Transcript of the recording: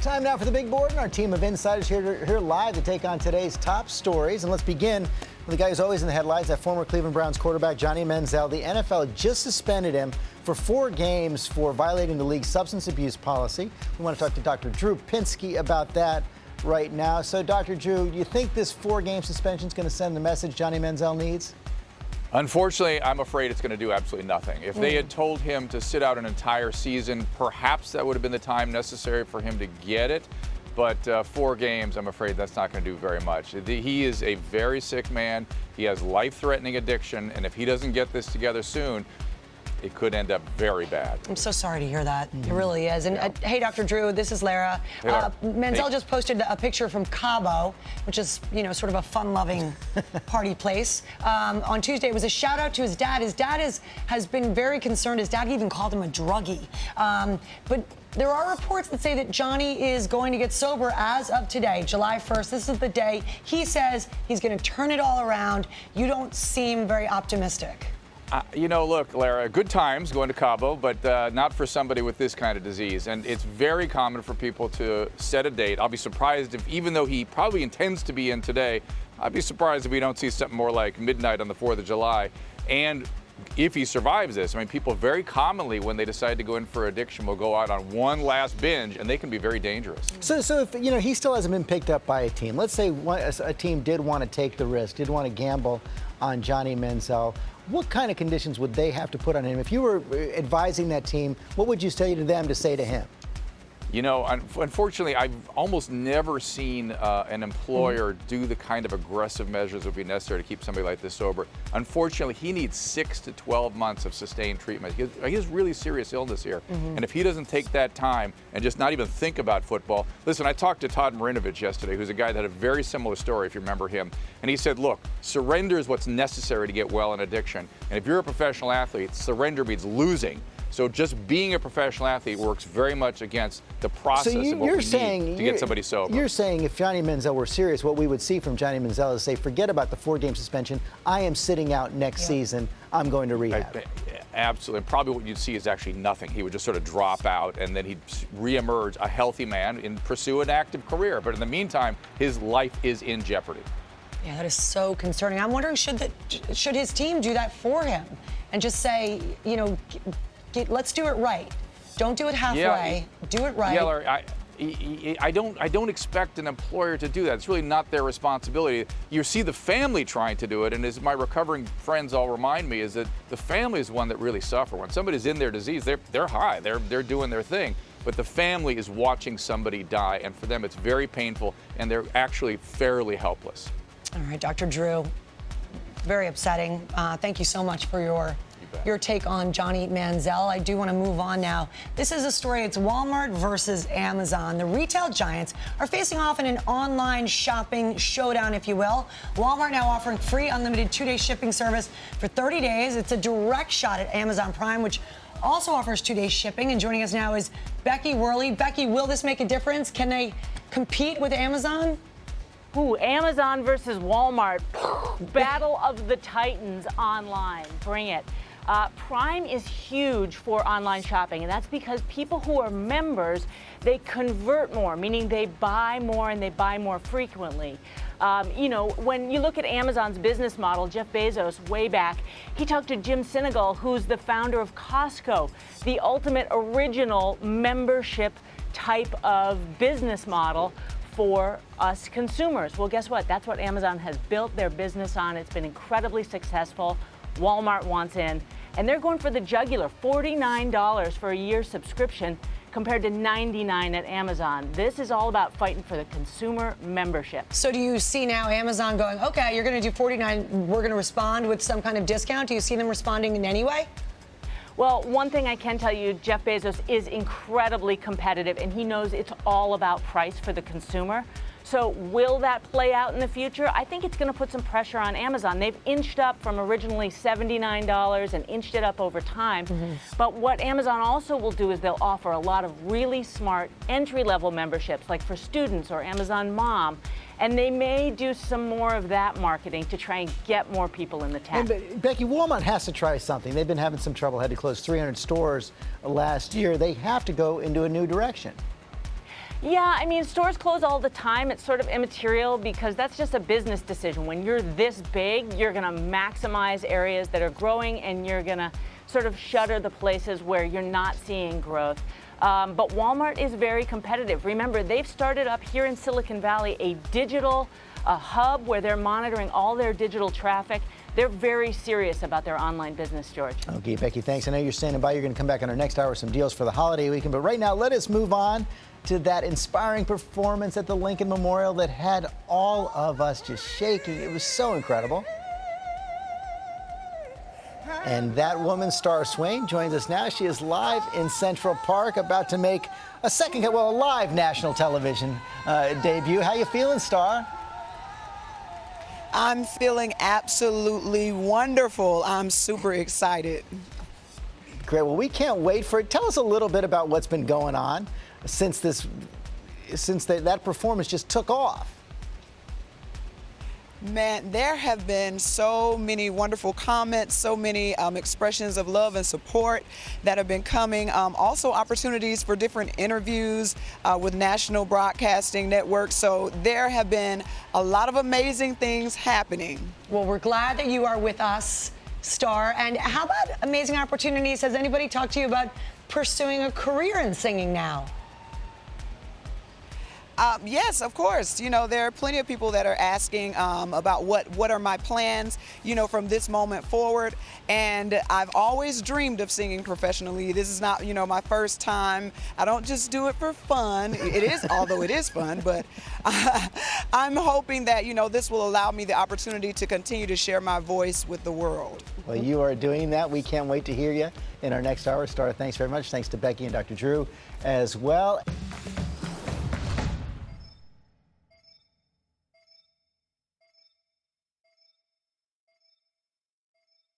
Time now for the big board, and our team of insiders here live to take on today's top stories. And let's begin with the guy who's always in the headlines, that former Cleveland Browns quarterback, Johnny Manziel. The NFL just suspended him for 4 games for violating the league's substance abuse policy. We want to talk to Dr. Drew Pinsky about that right now. So, Dr. Drew, do you think this 4-game suspension is going to send the message Johnny Manziel needs? Unfortunately, I'm afraid it's going to do absolutely nothing. If they had told him to sit out an entire season, perhaps that would have been the time necessary for him to get it. But 4 games, I'm afraid that's not going to do very much. He is a very sick man. He has life-threatening addiction, and if he doesn't get this together soon, it could end up very bad. I'm so sorry to hear that. It really is. And hey, Dr. Drew, this is Lara. Hey, Lara. Manziel just posted a picture from Cabo, which is, sort of a fun-loving party place. On Tuesday, it was a shout-out to his dad. His dad has been very concerned. His dad even called him a druggie. But there are reports that say that Johnny is going to get sober as of today, July 1st. This is the day. He says he's going to turn it all around. You don't seem very optimistic. Look, Lara, good times going to Cabo, but not for somebody with this kind of disease. And it's very common for people to set a date. I'll be surprised if, even though he probably intends to be in today, I'd be surprised if we don't see something more like midnight on the 4th of July. And if he survives this, people very commonly, when they decide to go in for addiction, will go out on one last binge, and they can be very dangerous. So if, he still hasn't been picked up by a team. Let's say a team did want to take the risk, did want to gamble on Johnny Manziel. What kind of conditions would they have to put on him? If you were advising that team, what would you say to them to say to him? Unfortunately, I've almost never seen an employer do the kind of aggressive measures that would be necessary to keep somebody like this sober. Unfortunately, he needs 6 to 12 months of sustained treatment. He has really serious illness here. And if he doesn't take that time and just not even think about football. Listen, I talked to Todd Marinovich yesterday, who's a guy that had a very similar story, if you remember him. And he said, look, surrender is what's necessary to get well in addiction. And if you're a professional athlete, surrender means losing. So just being a professional athlete works very much against the process of what we need to get somebody sober. You're saying if Johnny Manziel were serious, what we would see from Johnny Manziel is say, forget about the 4-game suspension. I am sitting out next season. I'm going to rehab. Absolutely. And probably what you'd see is actually nothing. He would just sort of drop out, and then he'd reemerge a healthy man and pursue an active career. But in the meantime, his life is in jeopardy. Yeah, that is so concerning. I'm wondering, should his team do that for him and just say, let's do it right. Don't do it halfway. Do it right. Yeah, Larry, I don't expect an employer to do that. It's really not their responsibility. You see the family trying to do it, and as my recovering friends all remind me, is that the family is one that really suffer. When somebody's in their disease, they're high. They're doing their thing. But the family is watching somebody die, and for them it's very painful, and they're actually fairly helpless. All right, Dr. Drew, very upsetting. Thank you so much for your take on Johnny Manziel. I do want to move on now. This is a story. It's Walmart versus Amazon. The retail giants are facing off in an online shopping showdown, if you will. Walmart now offering free unlimited 2-day shipping service for 30 days. It's a direct shot at Amazon Prime, which also offers 2-day shipping. And joining us now is Becky Worley. Becky, will this make a difference? Can they compete with Amazon? Ooh, Amazon versus Walmart. Battle of the Titans online. Bring it. Prime is huge for online shopping, and that's because people who are members, they convert more, meaning they buy more and they buy more frequently. When you look at Amazon's business model, Jeff Bezos, way back, he talked to Jim Sinegal, who's the founder of Costco, the ultimate original membership type of business model for us consumers. Well, guess what? That's what Amazon has built their business on. It's been incredibly successful. Walmart wants in, and they're going for the jugular, $49 for a year subscription compared to $99 at Amazon. This is all about fighting for the consumer membership. So do you see now Amazon going, okay, you're going to do $49, we're going to respond with some kind of discount? Do you see them responding in any way? Well, one thing I can tell you, Jeff Bezos is incredibly competitive, and he knows it's all about price for the consumer. So will that play out in the future? I think it's going to put some pressure on Amazon. They've inched up from originally $79 and inched it up over time. But what Amazon also will do is they'll offer a lot of really smart entry-level memberships, like for students or Amazon Mom. And they may do some more of that marketing to try and get more people in the tent. And Becky, Walmart has to try something. They've been having some trouble, had to close 300 stores last year. They have to go into a new direction. Yeah, I mean, stores close all the time. It's sort of immaterial because that's just a business decision. When you're this big, you're going to maximize areas that are growing and you're going to sort of shutter the places where you're not seeing growth. But Walmart is very competitive. Remember, they've started up here in Silicon Valley a digital hub where they're monitoring all their digital traffic. They're very serious about their online business, George. Okay, Becky, thanks. I know you're standing by. You're going to come back in our next hour with some deals for the holiday weekend. But right now, let us move on to that inspiring performance at the Lincoln Memorial that had all of us just shaking. It was so incredible. And that woman, Star Swain, joins us now. She is live in Central Park, about to make a live national television debut. How you feeling, Star? I'm feeling absolutely wonderful. I'm super excited. Great. Well, we can't wait for it. Tell us a little bit about what's been going on since that performance just took off. Man, there have been so many wonderful comments, so many expressions of love and support that have been coming. Also opportunities for different interviews with national broadcasting networks. So there have been a lot of amazing things happening. Well, we're glad that you are with us, Star. And how about amazing opportunities? Has anybody talked to you about pursuing a career in singing now? Yes, of course. You know, there are plenty of people that are asking about what are my plans, you know, from this moment forward. And I've always dreamed of singing professionally. This is not, you know, my first time. I don't just do it for fun. It is, although it is fun, but I'm hoping that, you know, this will allow me the opportunity to continue to share my voice with the world. Well, you are doing that. We can't wait to hear you in our next hour. Star, thanks very much. Thanks to Becky and Dr. Drew as well.